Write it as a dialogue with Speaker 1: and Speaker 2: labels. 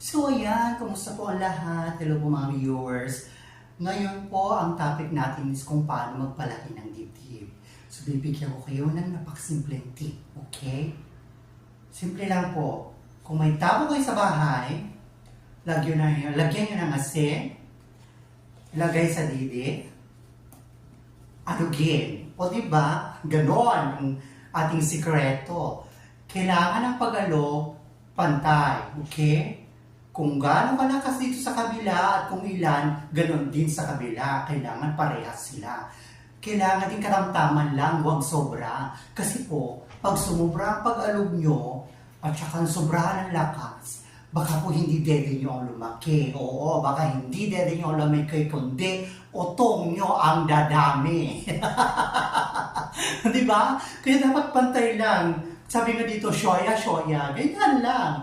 Speaker 1: So ayan, kumusta po ang lahat? Hello po mga viewers. Ngayon po, ang topic natin is kung paano magpalaki ng dibdib. So bibigyan ko kayo ng napakasimpleng tip, okay? Simple lang po. Kung may tabo kayo sa bahay, lagyan nyo ng asin, ilagay sa didi, alugin. O diba, ganon ang ating sikreto. Kailangan ng pag-alog pantay, okay? Kung gaano kalakas dito sa kabila at kung ilan, ganon din sa kabila. Kailangan parehas sila. Kailangan din katamtaman lang, huwag sobra. Kasi po, pag sumubra ang pag-alog nyo, at saka sobrahan ng lakas, baka po hindi dede nyo ang lumaki. Oo, baka hindi dede nyo ang lumaki, kundi utong nyo ang dadami. Di ba? Kaya dapat pantay lang. Sabi nga dito, shoya, ganyan lang.